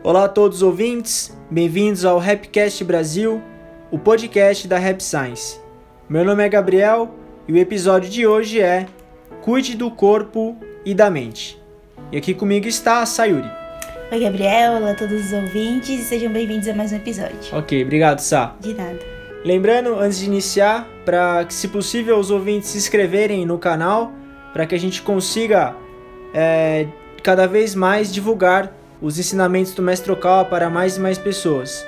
Olá a todos os ouvintes, bem-vindos ao Rapcast Brasil, o podcast da Rap Science. Meu nome é Gabriel e o episódio de hoje é Cuide do Corpo e da Mente. E aqui comigo está a Sayuri. Oi Gabriel, olá a todos os ouvintes e sejam bem-vindos a mais um episódio. Ok, obrigado, Sá. De nada. Lembrando, antes de iniciar, para que se possível os ouvintes se inscreverem no canal, para que a gente consiga cada vez mais divulgar os ensinamentos do Mestre Okawa para mais e mais pessoas.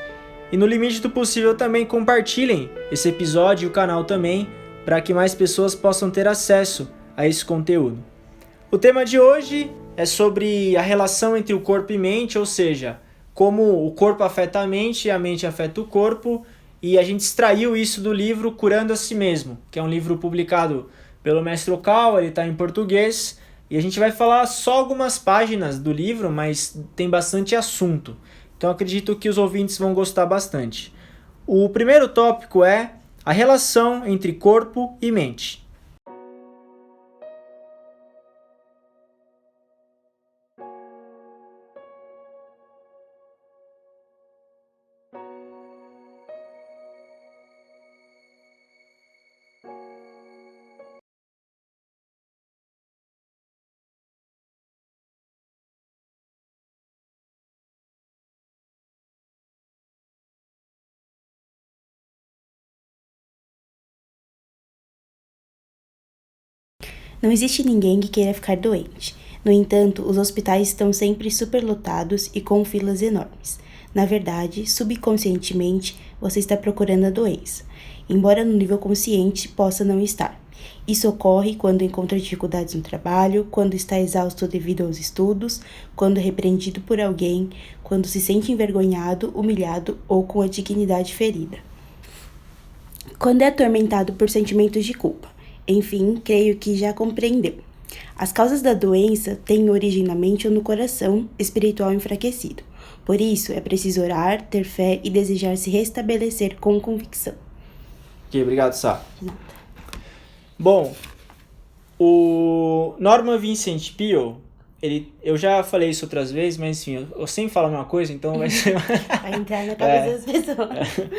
E no limite do possível também compartilhem esse episódio e o canal também, para que mais pessoas possam ter acesso a esse conteúdo. O tema de hoje é sobre a relação entre o corpo e mente, ou seja, como o corpo afeta a mente e a mente afeta o corpo, e a gente extraiu isso do livro Curando a Si Mesmo, que é um livro publicado pelo Mestre Okawa, ele está em português, e a gente vai falar só algumas páginas do livro, mas tem bastante assunto. Então acredito que os ouvintes vão gostar bastante. O primeiro tópico é a relação entre corpo e mente. Não existe ninguém que queira ficar doente. No entanto, os hospitais estão sempre superlotados e com filas enormes. Na verdade, subconscientemente, você está procurando a doença, embora no nível consciente possa não estar. Isso ocorre quando encontra dificuldades no trabalho, quando está exausto devido aos estudos, quando é repreendido por alguém, quando se sente envergonhado, humilhado ou com a dignidade ferida. Quando é atormentado por sentimentos de culpa. Enfim, creio que já compreendeu. As causas da doença têm origem na mente ou no coração espiritual enfraquecido. Por isso, é preciso orar, ter fé e desejar se restabelecer com convicção. Ok, obrigado, Sá. Bom, o Norman Vincent Peale, eu já falei isso outras vezes, mas enfim, eu sempre falo a mesma coisa, então vai ser... Vai entrar na cabeça das pessoas.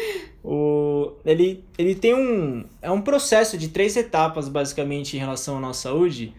Ele tem um processo de 3 etapas, basicamente, em relação à nossa saúde,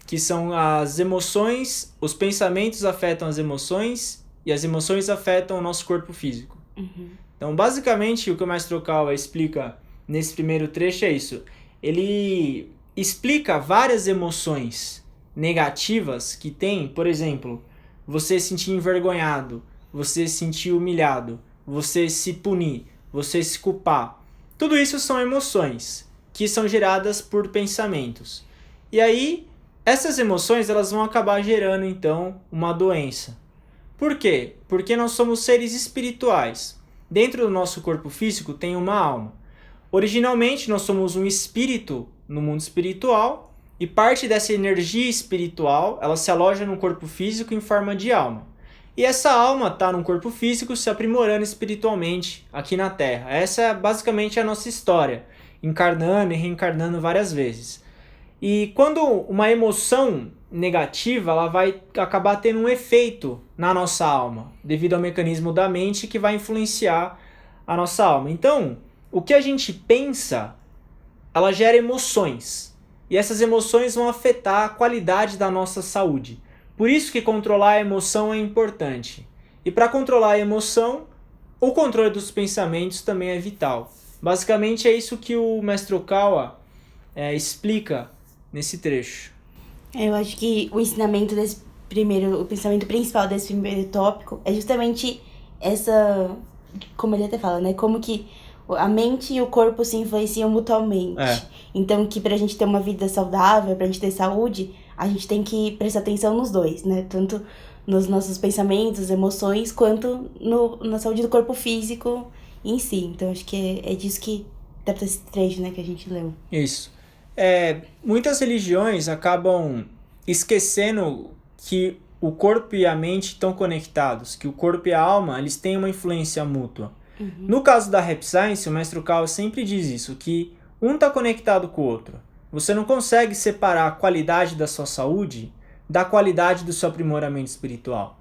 que são as emoções, os pensamentos afetam as emoções e as emoções afetam o nosso corpo físico. Uhum. Então, basicamente, o que o Mestre Okawa explica nesse primeiro trecho é isso. Ele explica várias emoções negativas que tem, por exemplo, você se sentir envergonhado, você se sentir humilhado, você se punir, você se culpar. Tudo isso são emoções que são geradas por pensamentos. E aí, essas emoções elas vão acabar gerando, então, uma doença. Por quê? Porque nós somos seres espirituais. Dentro do nosso corpo físico tem uma alma. Originalmente, nós somos um espírito no mundo espiritual e parte dessa energia espiritual ela se aloja no corpo físico em forma de alma. E essa alma está no corpo físico se aprimorando espiritualmente aqui na Terra. Essa é basicamente a nossa história, encarnando e reencarnando várias vezes. E quando uma emoção negativa, ela vai acabar tendo um efeito na nossa alma, devido ao mecanismo da mente que vai influenciar a nossa alma. Então, o que a gente pensa, ela gera emoções. E essas emoções vão afetar a qualidade da nossa saúde. Por isso que controlar a emoção é importante. E para controlar a emoção, o controle dos pensamentos também é vital. Basicamente é isso que o Mestre Okawa explica nesse trecho. Eu acho que o ensinamento o pensamento principal desse primeiro tópico é justamente essa, como ele até fala, né? Como que a mente e o corpo se influenciam mutuamente. Então, que pra gente ter uma vida saudável, pra gente ter saúde, a gente tem que prestar atenção nos dois, né? Tanto nos nossos pensamentos, emoções, quanto na saúde do corpo físico em si. Então, acho que é disso que dá pra esse trecho, né, que a gente leu. Isso. Muitas religiões acabam esquecendo que o corpo e a mente estão conectados, que o corpo e a alma eles têm uma influência mútua. Uhum. No caso da Rap Science, o Mestre Okawa sempre diz isso, que um está conectado com o outro. Você não consegue separar a qualidade da sua saúde da qualidade do seu aprimoramento espiritual.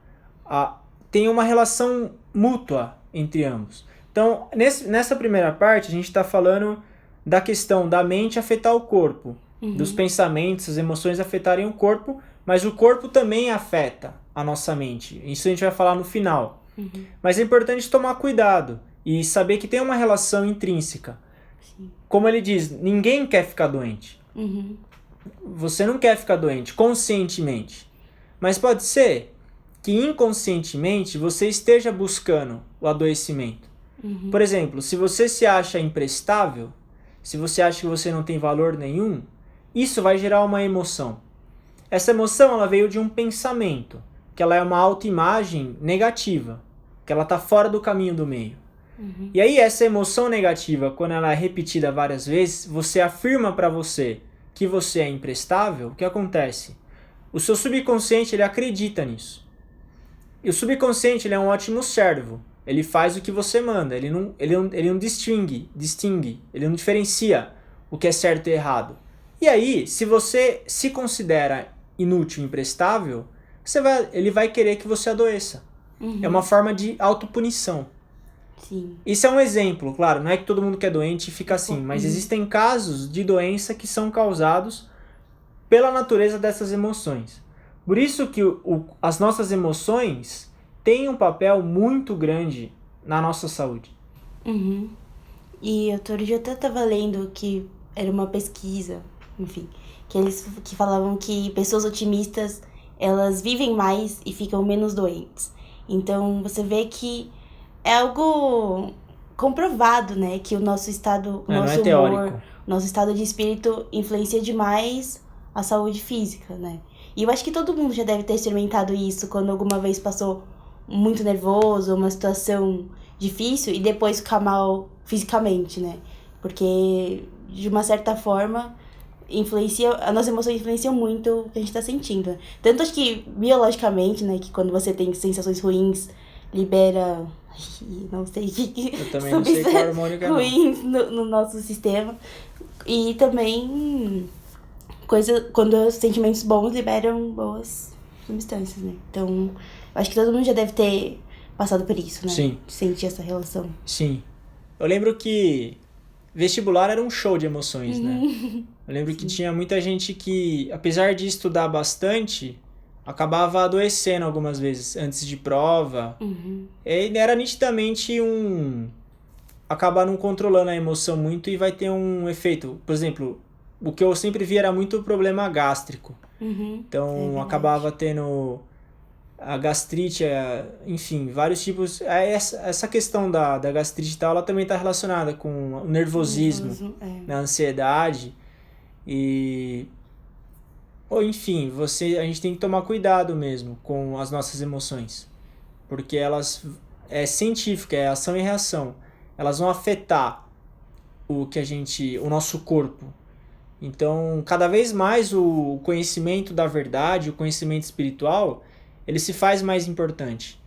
tem uma relação mútua entre ambos. Então, nessa primeira parte, a gente está falando da questão da mente afetar o corpo, dos pensamentos, as emoções afetarem o corpo, mas o corpo também afeta a nossa mente. Isso a gente vai falar no final. Mas é importante tomar cuidado e saber que tem uma relação intrínseca. Sim. Como ele diz, ninguém quer ficar doente. Você não quer ficar doente conscientemente. Mas pode ser que inconscientemente você esteja buscando o adoecimento. Por exemplo, se você se acha imprestável, se você acha que você não tem valor nenhum, isso vai gerar uma emoção. Essa emoção ela veio de um pensamento, que ela é uma autoimagem negativa, que ela está fora do caminho do meio. E aí essa emoção negativa, quando ela é repetida várias vezes, você afirma para você que você é imprestável, o que acontece? O seu subconsciente ele acredita nisso. E o subconsciente ele é um ótimo servo. Ele faz o que você manda. Ele não distingue, ele não diferencia o que é certo e errado. E aí, se você se considera inútil, imprestável, ele vai querer que você adoeça. É uma forma de autopunição. Sim. Isso é um exemplo, claro, não é que todo mundo que é doente e fica assim, mas existem casos de doença que são causados pela natureza dessas emoções. Por isso que as nossas emoções têm um papel muito grande na nossa saúde. E outro dia eu até estava lendo que era uma pesquisa, enfim, que falavam que pessoas otimistas, elas vivem mais e ficam menos doentes. Então, você vê que é algo comprovado, né? Que o nosso estado, o nosso humor, o nosso estado de espírito influencia demais a saúde física, né? E eu acho que todo mundo já deve ter experimentado isso quando alguma vez passou muito nervoso, uma situação difícil e depois ficar mal fisicamente, né? Porque, de uma certa forma, as nossas emoções influenciam muito o que a gente tá sentindo. Tanto acho que biologicamente, né? Que quando você tem sensações ruins, libera... não sei que... Eu também não sei qual hormônio que é ruins no nosso sistema. E também... quando os sentimentos bons liberam boas substâncias, né? Então, acho que todo mundo já deve ter passado por isso, né? Sim. Sentir essa relação. Sim. Eu lembro que vestibular era um show de emoções, né? Eu lembro que tinha muita gente que, apesar de estudar bastante, acabava adoecendo algumas vezes antes de prova. E era nitidamente acabar não controlando a emoção muito e vai ter um efeito. Por exemplo, o que eu sempre vi era muito problema gástrico. Então, acabava tendo a gastrite, enfim, vários tipos. Essa questão da gastrite e tal, ela também está relacionada com o nervosismo, a ansiedade. Ou enfim, a gente tem que tomar cuidado mesmo com as nossas emoções. Porque é científica, é ação e reação. Elas vão afetar o nosso corpo. Então, cada vez mais o conhecimento da verdade, o conhecimento espiritual, ele se faz mais importante.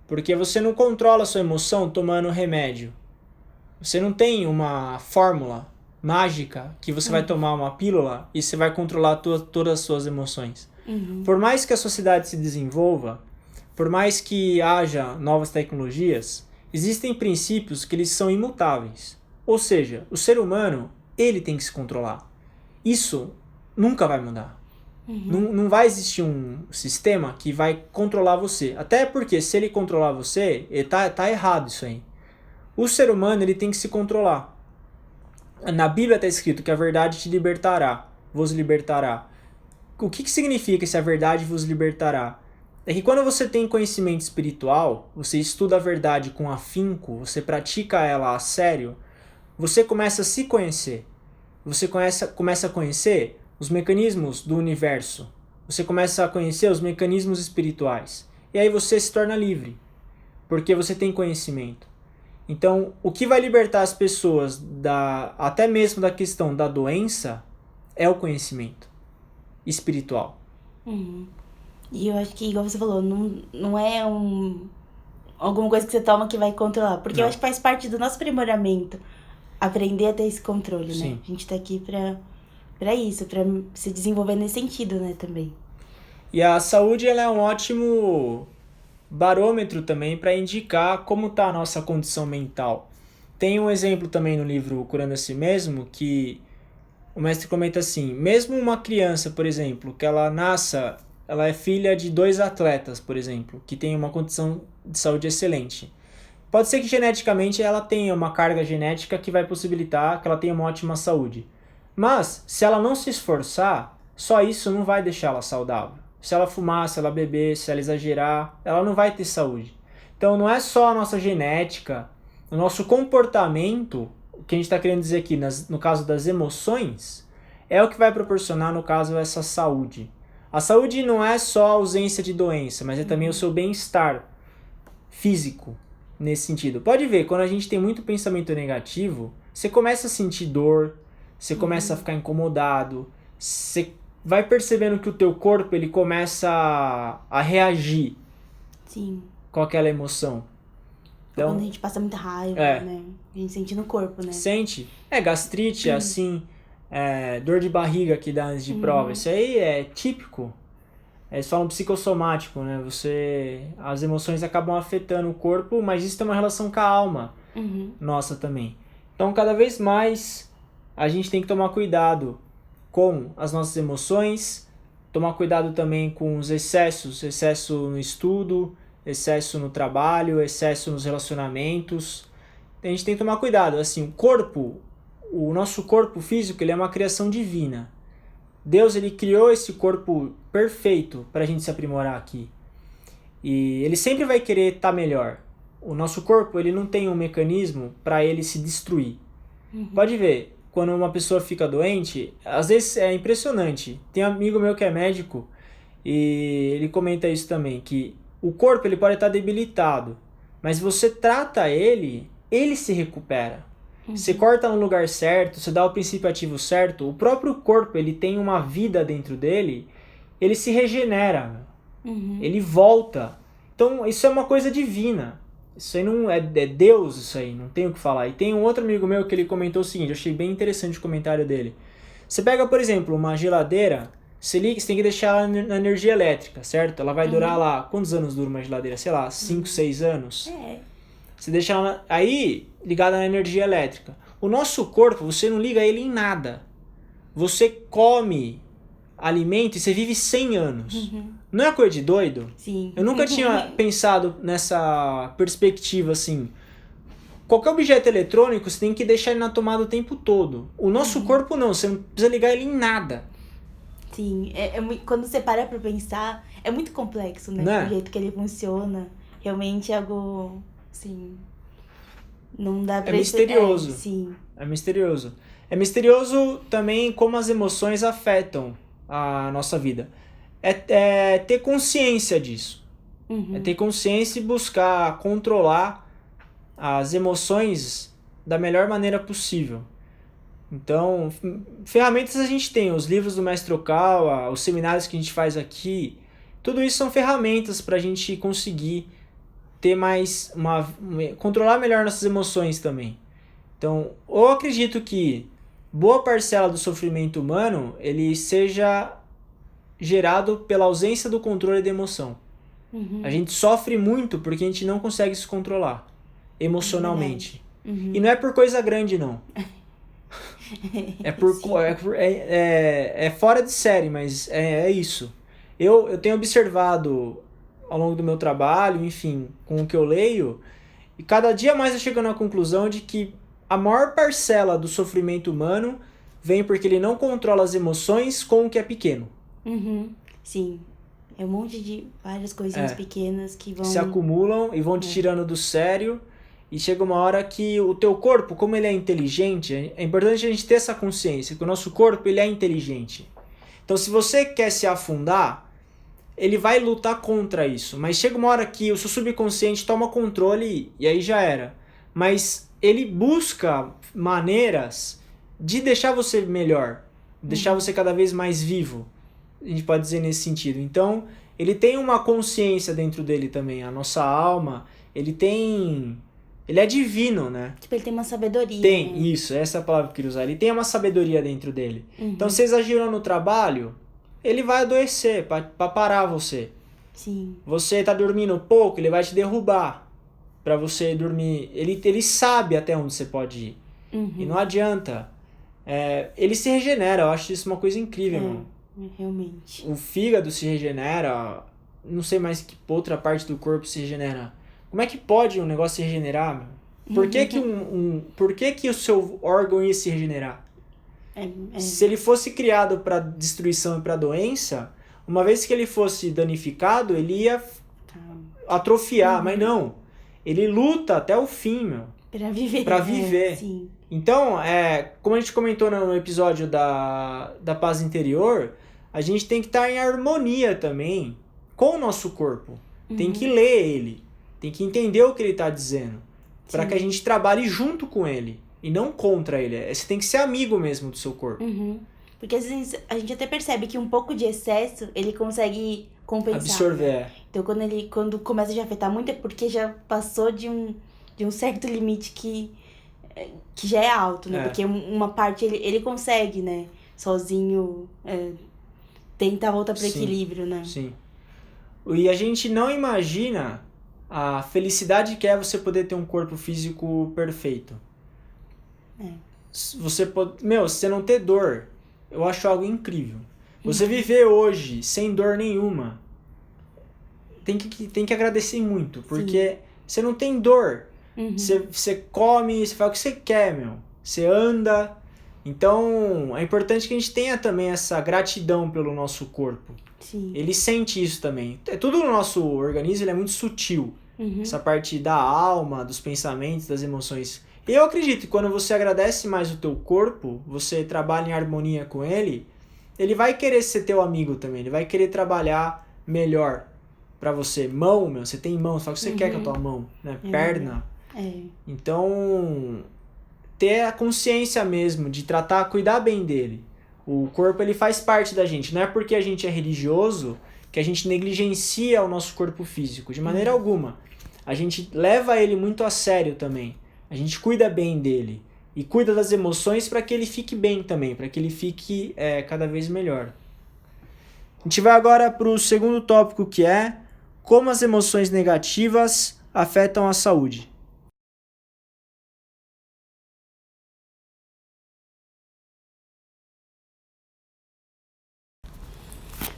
Porque você não controla a sua emoção tomando remédio. Você não tem uma fórmula mágica que você vai tomar uma pílula e você vai controlar todas as suas emoções. Por mais que a sociedade se desenvolva, por mais que haja novas tecnologias, existem princípios que eles são imutáveis. Ou seja, o ser humano, ele tem que se controlar. Isso nunca vai mudar. Não vai existir um sistema que vai controlar você. Até porque se ele controlar você, tá errado isso aí. O ser humano ele tem que se controlar. Na Bíblia está escrito que a verdade te libertará, vos libertará. O que significa esse a verdade vos libertará? É que quando você tem conhecimento espiritual, você estuda a verdade com afinco, você pratica ela a sério, você começa a se conhecer. Você começa a conhecer os mecanismos do universo. Você começa a conhecer os mecanismos espirituais. E aí você se torna livre, porque você tem conhecimento. Então, o que vai libertar as pessoas até mesmo da questão da doença é o conhecimento espiritual. E eu acho que, igual você falou, não é alguma coisa que você toma que vai controlar. Porque eu acho que faz parte do nosso aprimoramento aprender a ter esse controle, Sim. né? A gente tá aqui pra isso, pra se desenvolver nesse sentido, né, também. E a saúde ela é um ótimo barômetro também para indicar como está a nossa condição mental. Tem um exemplo também no livro Curando a Si Mesmo, que o mestre comenta assim, mesmo uma criança, por exemplo, que ela nasça, ela é filha de 2 atletas, por exemplo, que tem uma condição de saúde excelente. Pode ser que geneticamente ela tenha uma carga genética que vai possibilitar que ela tenha uma ótima saúde. Mas, se ela não se esforçar, só isso não vai deixar ela saudável. Se ela fumar, se ela beber, se ela exagerar, ela não vai ter saúde. Então não é só a nossa genética, o nosso comportamento, o que a gente está querendo dizer aqui, no caso das emoções, é o que vai proporcionar, no caso, essa saúde. A saúde não é só a ausência de doença, mas é também o seu bem-estar físico, nesse sentido. Pode ver, quando a gente tem muito pensamento negativo, você começa a sentir dor, você começa a ficar incomodado, você vai percebendo que o teu corpo ele começa a reagir Sim. com aquela emoção. Então, quando a gente passa muita raiva, né? A gente sente no corpo, né? Sente. Gastrite, assim, dor de barriga que dá antes de prova. Isso aí é típico. Eles falam psicossomático, né? As emoções acabam afetando o corpo, mas isso tem uma relação com a alma nossa também. Então, cada vez mais, a gente tem que tomar cuidado com as nossas emoções, tomar cuidado também com os excessos, excesso no estudo, excesso no trabalho, excesso nos relacionamentos. A gente tem que tomar cuidado. Assim, o nosso corpo físico, ele é uma criação divina. Deus, ele criou esse corpo perfeito para a gente se aprimorar aqui. E ele sempre vai querer estar melhor. O nosso corpo, ele não tem um mecanismo para ele se destruir. Pode ver, quando uma pessoa fica doente, às vezes é impressionante. Tem um amigo meu que é médico e ele comenta isso também, que o corpo ele pode estar debilitado, mas você trata ele se recupera. Você corta no lugar certo, você dá o princípio ativo certo, o próprio corpo ele tem uma vida dentro dele, ele se regenera, ele volta. Então isso é uma coisa divina. Isso aí não é Deus, isso aí, não tem o que falar. E tem um outro amigo meu que ele comentou o seguinte, eu achei bem interessante o comentário dele. Você pega, por exemplo, uma geladeira, você tem que deixar ela na energia elétrica, certo? Ela vai durar lá, quantos anos dura uma geladeira? Sei lá, 5, 6 anos? Você deixa ela aí ligada na energia elétrica. O nosso corpo, você não liga ele em nada. Você come alimento e você vive 100 anos. Não é coisa de doido? Sim. Eu nunca tinha pensado nessa perspectiva assim. Qualquer objeto eletrônico, você tem que deixar ele na tomada o tempo todo. O nosso corpo não, você não precisa ligar ele em nada. Sim, quando você para pra pensar, é muito complexo, né? Né? O jeito que ele funciona. Realmente é algo, assim, não dá pra... É misterioso. Sim. É misterioso. É misterioso também como as emoções afetam a nossa vida. É ter consciência disso. É ter consciência e buscar controlar as emoções da melhor maneira possível. Então, ferramentas a gente tem, os livros do Mestre Okawa, os seminários que a gente faz aqui, tudo isso são ferramentas para a gente conseguir ter controlar melhor nossas emoções também. Então, eu acredito que boa parcela do sofrimento humano, ele seja gerado pela ausência do controle da emoção. A gente sofre muito porque a gente não consegue se controlar emocionalmente. E não é por coisa grande, não. É fora de série, mas é isso. Eu tenho observado ao longo do meu trabalho, enfim, com o que eu leio, e cada dia mais eu chego na conclusão de que a maior parcela do sofrimento humano vem porque ele não controla as emoções com o que é pequeno. Sim. É um monte de várias coisinhas pequenas que vão... se acumulam e vão te tirando do sério. E chega uma hora que o teu corpo, como ele é inteligente, é importante a gente ter essa consciência, que o nosso corpo ele é inteligente. Então se você quer se afundar, ele vai lutar contra isso. Mas chega uma hora que o seu subconsciente toma controle e aí já era. Mas ele busca maneiras de deixar você melhor, deixar você cada vez mais vivo. A gente pode dizer nesse sentido. Então, ele tem uma consciência dentro dele também. A nossa alma, ele é divino, né? Tipo, ele tem uma sabedoria. Tem, né? isso, essa é a palavra que eu queria usar. Ele tem uma sabedoria dentro dele. Então, se exagerou no trabalho, ele vai adoecer para parar você. Sim. Você tá dormindo pouco, ele vai te derrubar pra você dormir. Ele sabe até onde você pode ir. E não adianta. Ele se regenera, eu acho isso uma coisa incrível, mano. Realmente. O fígado se regenera, não sei mais que outra parte do corpo se regenera. Como é que pode um negócio se regenerar, meu? Por que que, por que que o seu órgão ia se regenerar? Se ele fosse criado para destruição e para doença, uma vez que ele fosse danificado, ele ia atrofiar, mas não. Ele luta até o fim, meu. Pra viver. Pra viver. Sim. Então, como a gente comentou no episódio da paz interior, a gente tem que estar em harmonia também com o nosso corpo. Tem que ler ele. Tem que entender o que ele está dizendo. Para que a gente trabalhe junto com ele. E não contra ele. Você tem que ser amigo mesmo do seu corpo. Porque às vezes a gente até percebe que um pouco de excesso ele consegue compensar. Absorver. Né? Então quando começa a já afetar muito é porque já passou de um certo limite que já é alto, né? Porque uma parte ele consegue, né? Sozinho tentar voltar para o equilíbrio, né? Sim. E a gente não imagina a felicidade que é você poder ter um corpo físico perfeito. Você não ter dor, eu acho algo incrível. Você viver hoje sem dor nenhuma, tem que agradecer muito, porque você não tem dor. Você come, você faz o que você quer, meu. Você anda. Então, é importante que a gente tenha também essa gratidão pelo nosso corpo. Sim. Ele sente isso também. Tudo no nosso organismo ele é muito sutil. Essa parte da alma, dos pensamentos, das emoções. E eu acredito que quando você agradece mais o teu corpo, você trabalha em harmonia com ele, ele vai querer ser teu amigo também. Ele vai querer trabalhar melhor pra você. Mão, meu, você tem mão, você fala o que você quer com a tua mão, né? Perna. Então, ter a consciência mesmo de cuidar bem dele. O corpo, ele faz parte da gente. Não é porque a gente é religioso que a gente negligencia o nosso corpo físico. De maneira alguma. A gente leva ele muito a sério também. A gente cuida bem dele. E cuida das emoções para que ele fique bem também. Para que ele fique cada vez melhor. A gente vai agora para o segundo tópico, que é como as emoções negativas afetam a saúde.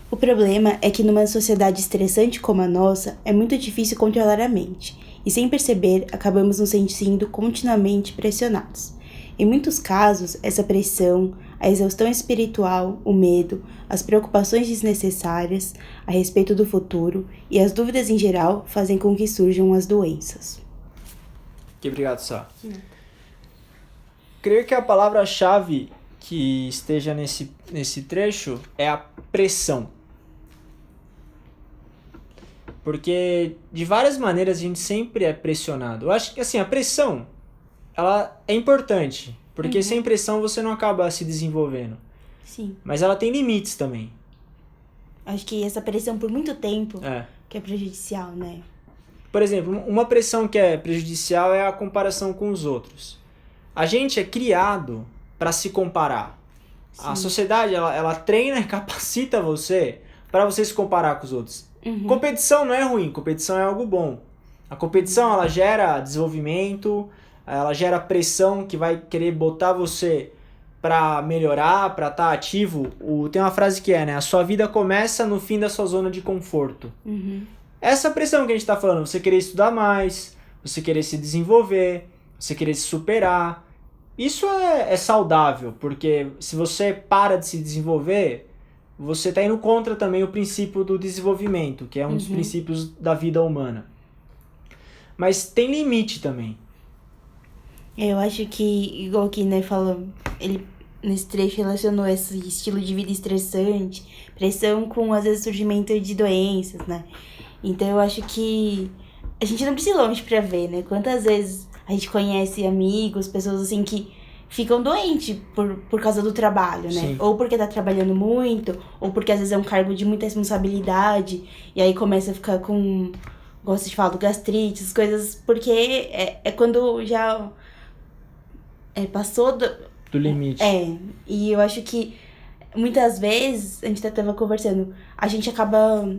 O problema é que numa sociedade estressante como a nossa, é muito difícil controlar a mente, e sem perceber, acabamos nos sentindo continuamente pressionados. Em muitos casos, essa pressão, a exaustão espiritual, o medo, as preocupações desnecessárias a respeito do futuro e as dúvidas em geral fazem com que surjam as doenças. Obrigado, Sá. Creio que a palavra-chave que esteja nesse trecho é a pressão. Porque de várias maneiras a gente sempre é pressionado. Eu acho que assim, a pressão, ela é importante. Porque sem pressão você não acaba se desenvolvendo. Sim. Mas ela tem limites também. Acho que essa pressão por muito tempo que é prejudicial, né? Por exemplo, uma pressão que é prejudicial é a comparação com os outros. A gente é criado para se comparar. Sim. A sociedade, ela treina e capacita você para você se comparar com os outros. Competição não é ruim, competição é algo bom. A competição, ela gera desenvolvimento, ela gera pressão que vai querer botar você para melhorar, para estar ativo. Tem uma frase que né? A sua vida começa no fim da sua zona de conforto. Essa pressão que a gente está falando, você querer estudar mais, você querer se desenvolver, você querer se superar. Isso é saudável, porque se você para de se desenvolver, você está indo contra também o princípio do desenvolvimento, que é um dos princípios da vida humana. Mas tem limite também. Eu acho que, igual que né, fala, ele nesse trecho relacionou esse estilo de vida estressante, pressão com, às vezes, surgimento de doenças, né? Então eu acho que a gente não precisa ir longe pra ver, né? Quantas vezes a gente conhece amigos, pessoas assim que ficam doentes por causa do trabalho, né? Sim. Ou porque tá trabalhando muito, ou porque às vezes é um cargo de muita responsabilidade, e aí começa a ficar com, gosto de falar, do gastrite, essas coisas, porque é quando já passou do limite. E eu acho que muitas vezes, a gente tava conversando, a gente acaba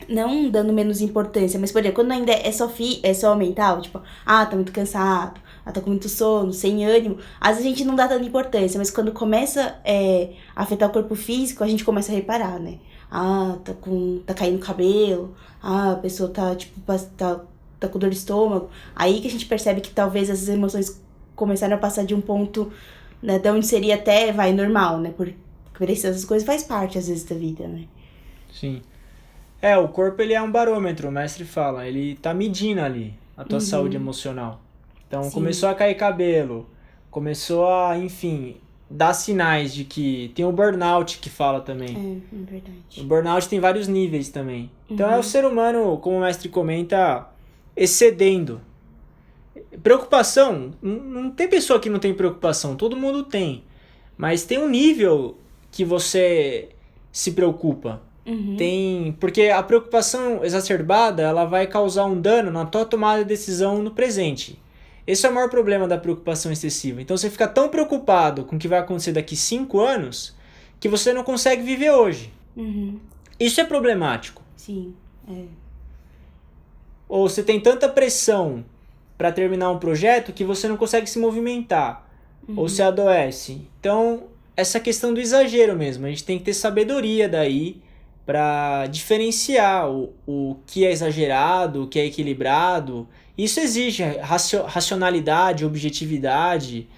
não dando menos importância, mas, por exemplo, quando ainda é só mental, tipo, tá muito cansado, tá com muito sono, sem ânimo, às vezes a gente não dá tanta importância, mas quando começa a afetar o corpo físico, a gente começa a reparar, né? Tá caindo cabelo, a pessoa tá, tipo, tá com dor de estômago. Aí que a gente percebe que talvez essas emoções começaram a passar de um ponto, né, de onde seria até, normal, né? Porque essas coisas faz parte, às vezes, da vida, né? Sim. O corpo ele é um barômetro, o mestre fala. Ele tá medindo ali a tua saúde emocional. Então, Sim. começou a cair cabelo, começou a, enfim, dar sinais de que... Tem o burnout que fala também. É verdade. O burnout tem vários níveis também. Então, é o ser humano, como o mestre comenta, excedendo. Preocupação, não tem pessoa que não tem preocupação, todo mundo tem. Mas tem um nível que você se preocupa. Porque a preocupação exacerbada, ela vai causar um dano na tua tomada de decisão no presente. Esse é o maior problema da preocupação excessiva. Então você fica tão preocupado com o que vai acontecer daqui 5 anos que você não consegue viver hoje. Isso é problemático. Sim, Ou você tem tanta pressão para terminar um projeto que você não consegue se movimentar. Ou se adoece. Então, essa questão do exagero mesmo. A gente tem que ter sabedoria daí para diferenciar o que é exagerado, o que é equilibrado. Isso exige racionalidade, objetividade,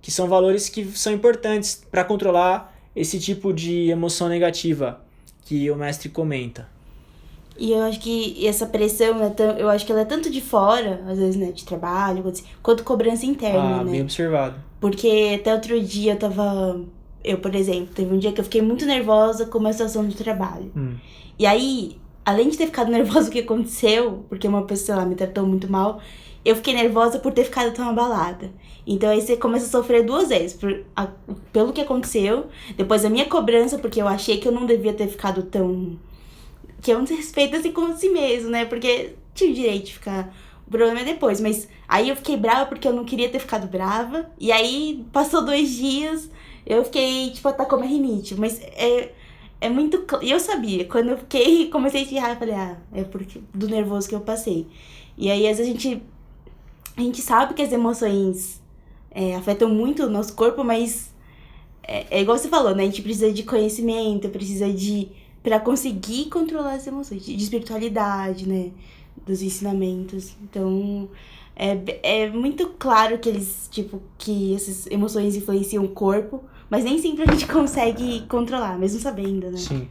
que são valores que são importantes para controlar esse tipo de emoção negativa que o mestre comenta. E eu acho que essa pressão, eu acho que ela é tanto de fora, às vezes, né, de trabalho, quanto cobrança interna, né? Bem observado. Porque até outro dia eu, por exemplo, teve um dia que eu fiquei muito nervosa com uma situação do trabalho. E aí, além de ter ficado nervosa com o que aconteceu, porque uma pessoa lá me tratou muito mal, eu fiquei nervosa por ter ficado tão abalada. Então aí você começa a sofrer 2 vezes, pelo que aconteceu, depois a minha cobrança, porque eu achei que eu não devia ter ficado tão... Que é um desrespeito assim com si mesmo, né? Porque tinha o direito de ficar... O problema é depois, mas aí eu fiquei brava porque eu não queria ter ficado brava. E aí passou 2 dias, eu fiquei, tipo, atacou minha rinite. Mas é muito... E eu sabia, quando eu comecei a espirrar, eu falei, é porque do nervoso que eu passei. E aí, às vezes, a gente sabe que as emoções afetam muito o nosso corpo, mas é igual você falou, né? A gente precisa de conhecimento, precisa pra conseguir controlar as emoções, de espiritualidade, né? Dos ensinamentos. Então, é muito claro que essas emoções influenciam o corpo, mas nem sempre a gente consegue controlar, mesmo sabendo, né? Sim.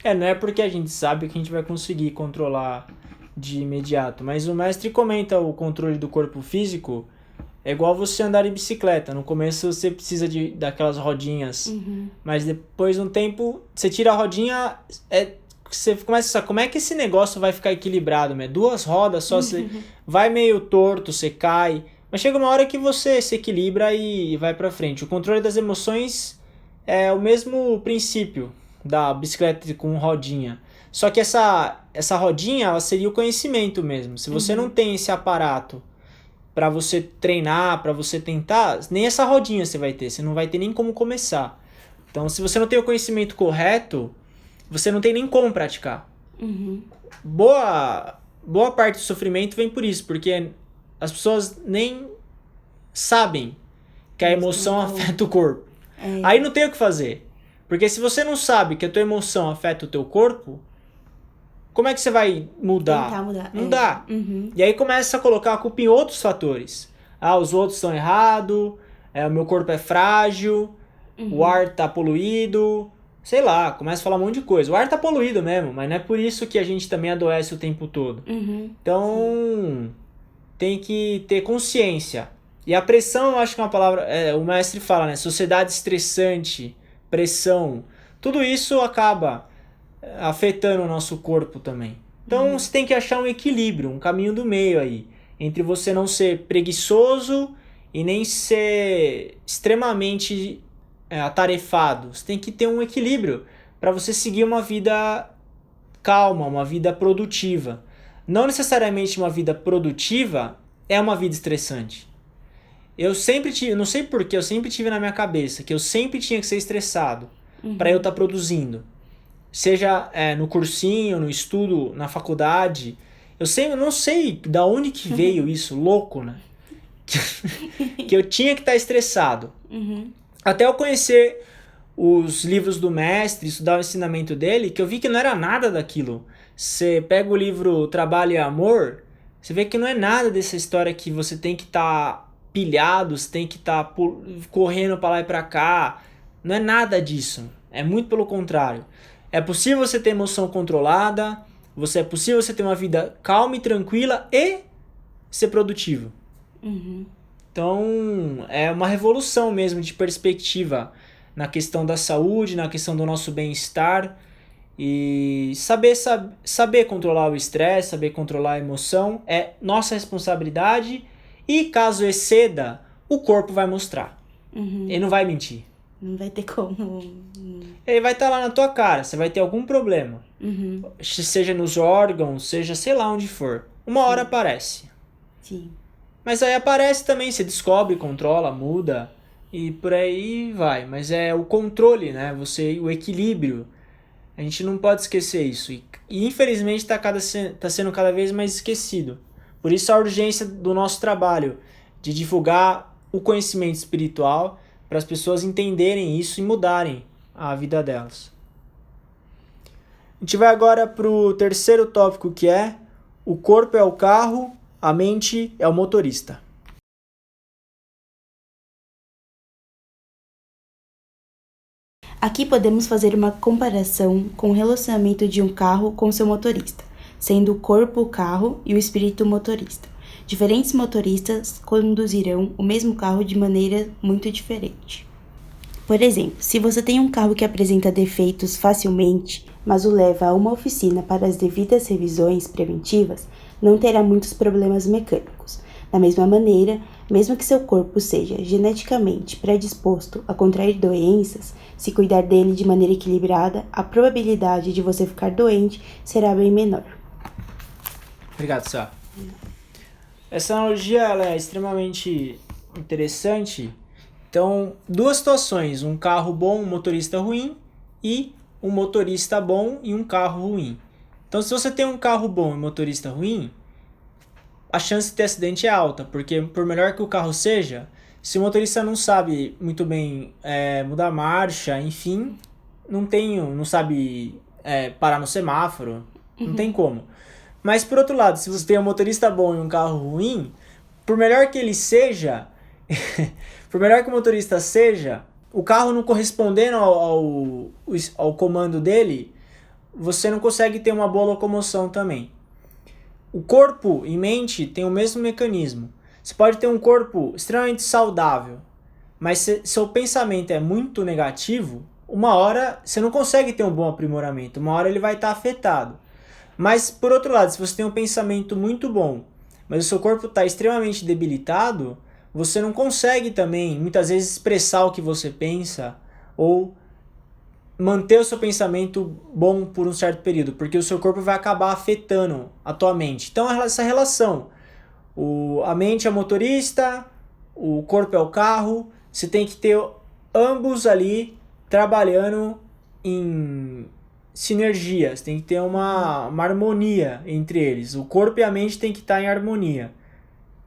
Não é porque a gente sabe que a gente vai conseguir controlar de imediato, mas o mestre comenta o controle do corpo físico é igual você andar de bicicleta. No começo você precisa daquelas rodinhas, mas depois de um tempo você tira a rodinha, você começa a como é que esse negócio vai ficar equilibrado, né? 2 rodas só, você vai meio torto, você cai, mas chega uma hora que você se equilibra e vai pra frente. O controle das emoções é o mesmo princípio da bicicleta com rodinha, só que essa rodinha ela seria o conhecimento mesmo. Se você não tem esse aparato para você treinar, para você tentar, nem essa rodinha você vai ter, você não vai ter nem como começar. Então, se você não tem o conhecimento correto, você não tem nem como praticar. Boa parte do sofrimento vem por isso, porque as pessoas nem sabem que a emoção afeta o corpo. Aí não tem o que fazer. Porque se você não sabe que a tua emoção afeta o teu corpo, como é que você vai mudar? Tentar mudar. Não dá. E aí começa a colocar a culpa em outros fatores. Os outros estão errados, o meu corpo é frágil, o ar tá poluído, sei lá, começa a falar um monte de coisa. O ar tá poluído mesmo, mas não é por isso que a gente também adoece o tempo todo. Então, tem que ter consciência. E a pressão, eu acho que é uma palavra... o mestre fala, né? Sociedade estressante, pressão, tudo isso acaba afetando o nosso corpo também. Então você tem que achar um equilíbrio, um caminho do meio aí, entre você não ser preguiçoso e nem ser extremamente atarefado. Você tem que ter um equilíbrio para você seguir uma vida calma, uma vida produtiva. Não necessariamente uma vida produtiva é uma vida estressante. Eu sempre tive, não sei porquê, eu sempre tive na minha cabeça que eu sempre tinha que ser estressado para eu estar produzindo. seja no cursinho, no estudo, na faculdade. Eu não sei da onde que veio isso, louco, né? Que eu tinha que estar estressado. Até eu conhecer os livros do mestre, estudar o ensinamento dele, que eu vi que não era nada daquilo. Você pega o livro Trabalho e Amor, você vê que não é nada dessa história que você tem que estar pilhado, você tem que estar correndo para lá e para cá. Não é nada disso. É muito pelo contrário. É possível você ter emoção controlada, é possível você ter uma vida calma e tranquila e ser produtivo. Então, é uma revolução mesmo de perspectiva na questão da saúde, na questão do nosso bem-estar. E saber controlar o estresse, saber controlar a emoção é nossa responsabilidade. E caso exceda, o corpo vai mostrar. Ele não vai mentir. Não vai ter como. Ele vai estar lá na tua cara, você vai ter algum problema. Seja nos órgãos, seja sei lá onde for. Uma hora aparece. Sim. Mas aí aparece também, você descobre, controla, muda e por aí vai. Mas é o controle, né? O equilíbrio. A gente não pode esquecer isso. E infelizmente tá sendo cada vez mais esquecido. Por isso a urgência do nosso trabalho de divulgar o conhecimento espiritual para as pessoas entenderem isso e mudarem a vida delas. A gente vai agora para o terceiro tópico, que é: o corpo é o carro, a mente é o motorista. Aqui podemos fazer uma comparação com o relacionamento de um carro com seu motorista, sendo o corpo o carro e o espírito o motorista. Diferentes motoristas conduzirão o mesmo carro de maneira muito diferente. Por exemplo, se você tem um carro que apresenta defeitos facilmente, mas o leva a uma oficina para as devidas revisões preventivas, não terá muitos problemas mecânicos. Da mesma maneira, mesmo que seu corpo seja geneticamente predisposto a contrair doenças, se cuidar dele de maneira equilibrada, a probabilidade de você ficar doente será bem menor. Obrigado, Sá. Essa analogia ela é extremamente interessante. Então, duas situações: um carro bom, um motorista ruim, e um motorista bom e um carro ruim. Então, se você tem um carro bom e um motorista ruim, a chance de ter acidente é alta, porque por melhor que o carro seja, se o motorista não sabe muito bem mudar a marcha, enfim, não sabe parar no semáforo, não tem como. Mas por outro lado, se você tem um motorista bom e um carro ruim, por melhor que ele seja, por melhor que o motorista seja, o carro não correspondendo ao comando dele, você não consegue ter uma boa locomoção também. O corpo e mente tem o mesmo mecanismo. Você pode ter um corpo extremamente saudável, mas se seu pensamento é muito negativo, uma hora você não consegue ter um bom aprimoramento, uma hora ele vai estar afetado. Mas, por outro lado, se você tem um pensamento muito bom, mas o seu corpo está extremamente debilitado, você não consegue também, muitas vezes, expressar o que você pensa ou manter o seu pensamento bom por um certo período, porque o seu corpo vai acabar afetando a tua mente. Então, essa relação, a mente é o motorista, o corpo é o carro, você tem que ter ambos ali trabalhando em sinergia, você tem que ter uma harmonia entre eles. O corpo e a mente tem que estar em harmonia.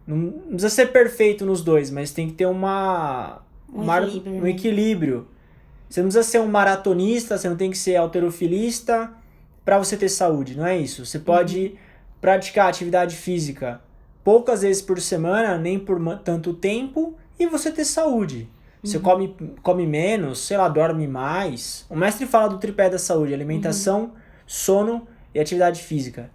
Não precisa ser perfeito nos dois, mas tem que ter um equilíbrio. Você não precisa ser um maratonista, você não tem que ser halterofilista para você ter saúde, não é isso. Você pode praticar atividade física poucas vezes por semana, nem por tanto tempo, e você ter saúde. Você come menos, sei lá, dorme mais. O mestre fala do tripé da saúde: alimentação, sono e atividade física.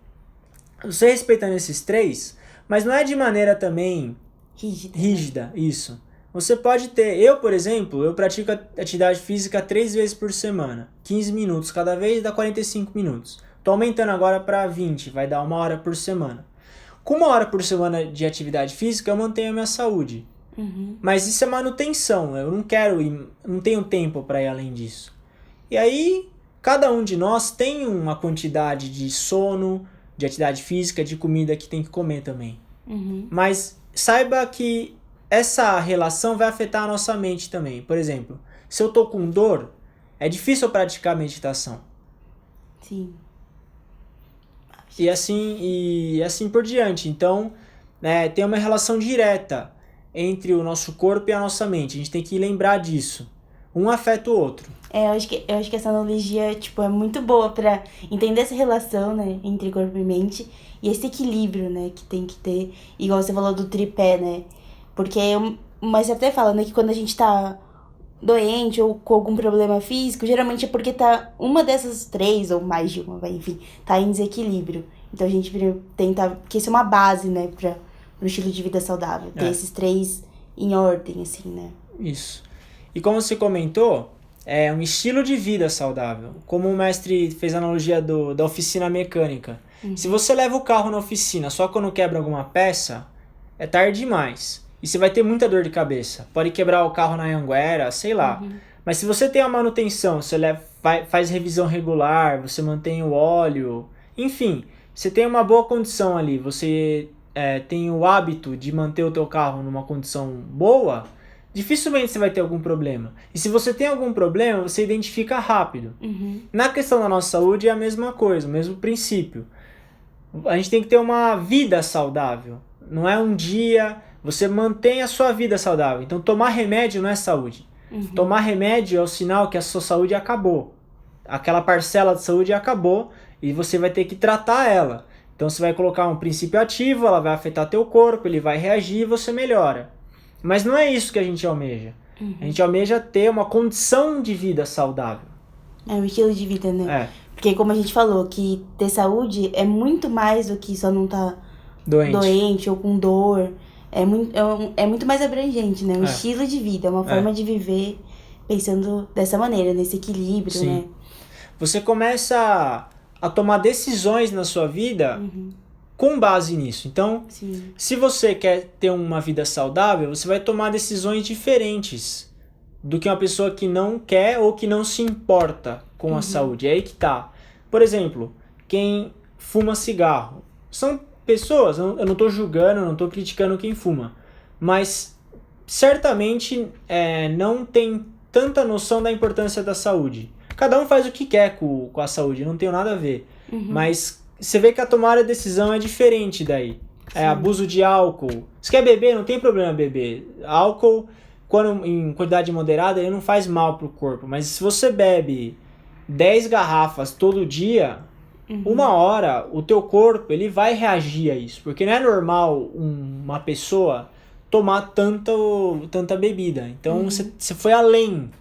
Você respeitando esses três, mas não é de maneira também rígida, isso. Você pode ter, eu por exemplo, eu pratico atividade física 3 vezes por semana. 15 minutos cada vez dá 45 minutos. Tô aumentando agora para 20, vai dar 1 hora por semana. Com 1 hora por semana de atividade física, eu mantenho a minha saúde. Mas isso é manutenção, eu não tenho tempo para ir além disso. E aí, cada um de nós tem uma quantidade de sono, de atividade física, de comida que tem que comer também. Mas saiba que essa relação vai afetar a nossa mente também. Por exemplo, se eu tô com dor, é difícil eu praticar meditação. Sim. E assim por diante. Então, né, tem uma relação direta entre o nosso corpo e a nossa mente. A gente tem que lembrar disso. Um afeta o outro. Eu acho que essa analogia, tipo, é muito boa pra entender essa relação, né, entre corpo e mente e esse equilíbrio, né, que tem que ter, igual você falou do tripé, né, porque, mas você até fala, né, que quando a gente tá doente ou com algum problema físico, geralmente é porque tá uma dessas três, ou mais de uma, enfim, tá em desequilíbrio. Então a gente tenta, porque isso é uma base, né, pro estilo de vida saudável, ter esses três em ordem, assim, né. Isso. E como você comentou, é um estilo de vida saudável. Como o mestre fez a analogia da oficina mecânica. Se você leva o carro na oficina só quando quebra alguma peça, é tarde demais. E você vai ter muita dor de cabeça. Pode quebrar o carro na Anhanguera, sei lá. Mas se você tem a manutenção, você faz revisão regular, você mantém o óleo, enfim, você tem uma boa condição ali, você tem o hábito de manter o teu carro numa condição boa, dificilmente você vai ter algum problema. E se você tem algum problema, você identifica rápido. Na questão da nossa saúde é a mesma coisa, o mesmo princípio. A gente tem que ter uma vida saudável. Não é um dia, você mantém a sua vida saudável. Então tomar remédio não é saúde. Tomar remédio é o sinal que a sua saúde acabou. Aquela parcela de saúde acabou e você vai ter que tratar ela. Então você vai colocar um princípio ativo, ela vai afetar teu corpo, ele vai reagir e você melhora. Mas não é isso que a gente almeja. A gente almeja ter uma condição de vida saudável. É um estilo de vida, né? Porque como a gente falou, que ter saúde é muito mais do que só não estar doente ou com dor. É muito mais abrangente, né? Um estilo de vida, uma forma de viver pensando dessa maneira, nesse equilíbrio, Sim. né? Você começa a tomar decisões na sua vida com base nisso. Então, se você quer ter uma vida saudável, você vai tomar decisões diferentes do que uma pessoa que não quer ou que não se importa com a saúde. É aí que tá. Por exemplo, quem fuma cigarro. São pessoas, eu não estou julgando, eu não estou criticando quem fuma, mas certamente não tem tanta noção da importância da saúde. Cada um faz o que quer com a saúde, não tem nada a ver. Mas você vê que a tomada de decisão é diferente daí. Abuso de álcool. Você quer beber? Não tem problema beber. Álcool, quando em quantidade moderada, ele não faz mal pro corpo. Mas se você bebe 10 garrafas todo dia, uma hora o teu corpo ele vai reagir a isso. Porque não é normal uma pessoa tomar tanta bebida. Então você foi além.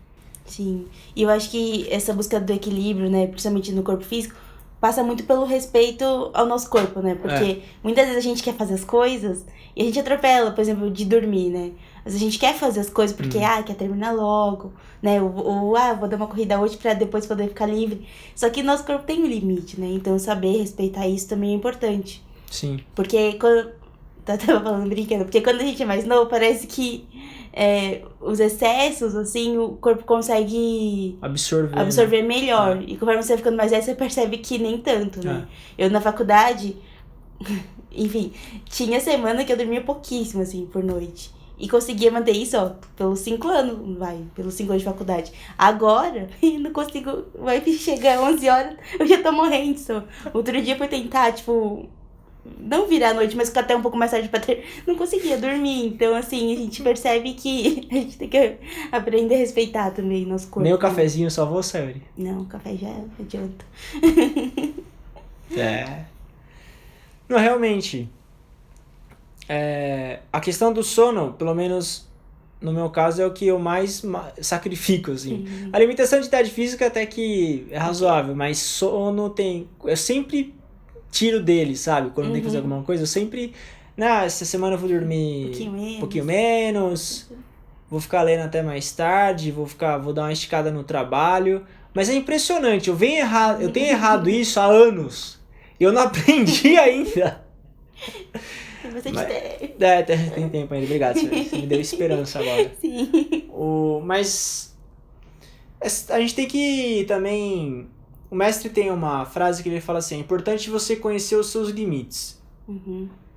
Sim. E eu acho que essa busca do equilíbrio, né, principalmente no corpo físico, passa muito pelo respeito ao nosso corpo, né? Porque muitas vezes a gente quer fazer as coisas e a gente atropela, por exemplo, de dormir, né? Às vezes a gente quer fazer as coisas porque, quer terminar logo, né? Vou dar uma corrida hoje pra depois poder ficar livre. Só que nosso corpo tem um limite, né? Então saber respeitar isso também é importante. Sim. Porque quando... Tava falando brincando, porque quando a gente é mais novo, parece que os excessos, assim, o corpo consegue absorver melhor. E conforme você vai ficando mais velho, você percebe que nem tanto, né? Eu na faculdade, enfim, tinha semana que eu dormia pouquíssimo, assim, por noite. E conseguia manter isso, pelos 5 anos, pelos 5 anos de faculdade. Agora, não consigo, vai chegar 11 horas, eu já tô morrendo, só. Outro dia eu fui tentar, tipo... não virar a noite, mas ficar até um pouco mais tarde pra não conseguia dormir. Então, assim, a gente percebe que a gente tem que aprender a respeitar também nosso corpo. Nem o cafezinho salvou, Sayuri? Não, o café já adianta. Não, realmente. A questão do sono, pelo menos no meu caso, é o que eu mais sacrifico, assim. A alimentação de atividade física até que é razoável, mas sono tem... Eu sempre... tiro dele, sabe? Quando tem que fazer alguma coisa, eu sempre... essa semana eu vou dormir um pouquinho menos, vou ficar lendo até mais tarde, vou dar uma esticada no trabalho. Mas é impressionante, eu tenho errado isso há anos. E eu não aprendi ainda. Tem bastante tempo. Tem tempo ainda, obrigado, senhor. Você me deu esperança agora. Sim. Mas a gente tem que também... O mestre tem uma frase que ele fala assim: é importante você conhecer os seus limites.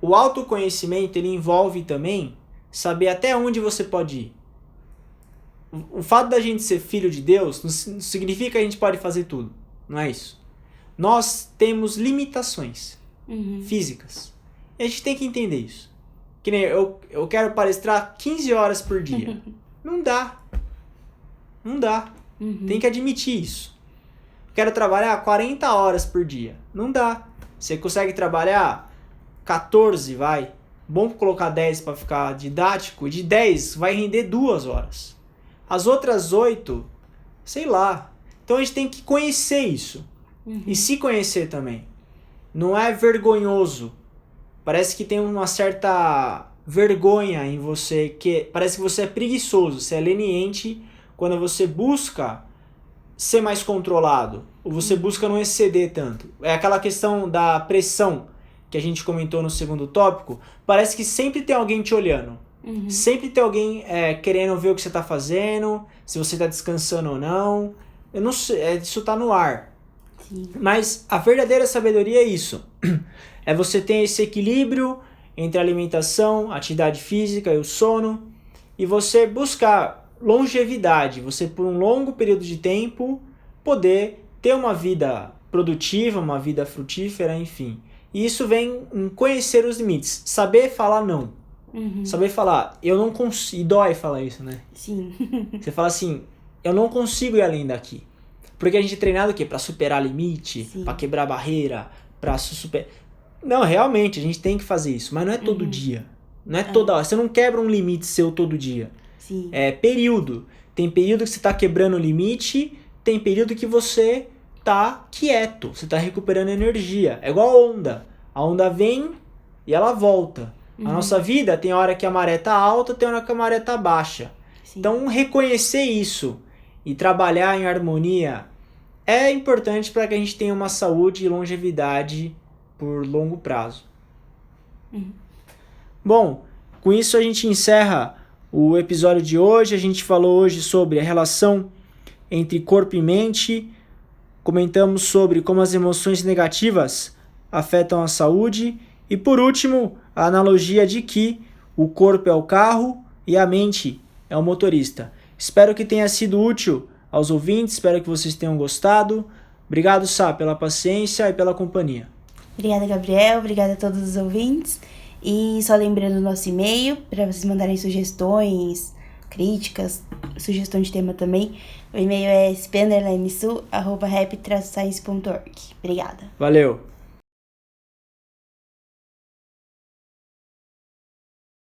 O autoconhecimento, ele envolve também saber até onde você pode ir. O fato da gente ser filho de Deus não significa que a gente pode fazer tudo. Não é isso. nós temos limitações físicas. E a gente tem que entender isso. Que nem eu quero palestrar 15 horas por dia. Não dá. Não dá. Tem que admitir isso. Quero trabalhar 40 horas por dia. Não dá. Você consegue trabalhar 14, vai. Bom colocar 10 para ficar didático. De 10 vai render 2 horas. As outras 8, sei lá. Então a gente tem que conhecer isso. E se conhecer também. Não é vergonhoso. Parece que tem uma certa vergonha em você. Parece que você é preguiçoso. Você é leniente quando você busca ser mais controlado. Ou você busca não exceder tanto. É aquela questão da pressão que a gente comentou no segundo tópico. Parece que sempre tem alguém te olhando. Sempre tem alguém querendo ver o que você está fazendo. Se você está descansando ou não. Eu não sei, isso tá no ar. Sim. Mas a verdadeira sabedoria é isso. É você ter esse equilíbrio entre a alimentação, a atividade física e o sono. E você buscar longevidade. Você, por um longo período de tempo, poder ter uma vida produtiva, uma vida frutífera, enfim. E isso vem em conhecer os limites. Saber falar não. Saber falar, eu não consigo. E dói falar isso, né? Sim. Você fala assim, eu não consigo ir além daqui. Porque a gente é treinado o quê? Pra superar limite, pra quebrar barreira, pra superar... Não, realmente, a gente tem que fazer isso. Mas não é todo dia. Não é toda hora. Você não quebra um limite seu todo dia. Sim. É período. Tem período que você tá quebrando o limite, tem período que você tá quieto. Você tá recuperando energia. É igual a onda. A onda vem e ela volta. A nossa vida tem hora que a maré tá alta, tem hora que a maré tá baixa. Sim. Então, reconhecer isso e trabalhar em harmonia é importante para que a gente tenha uma saúde e longevidade por longo prazo. Bom, com isso a gente encerra o episódio de hoje. A gente falou hoje sobre a relação entre corpo e mente. Comentamos sobre como as emoções negativas afetam a saúde. E por último, a analogia de que o corpo é o carro e a mente é o motorista. Espero que tenha sido útil aos ouvintes, espero que vocês tenham gostado. Obrigado, Sá, pela paciência e pela companhia. Obrigada, Gabriel. Obrigada a todos os ouvintes. E só lembrando o nosso e-mail, para vocês mandarem sugestões, críticas, sugestão de tema também. O e-mail é sp_su@rap-science.org. Obrigada. Valeu.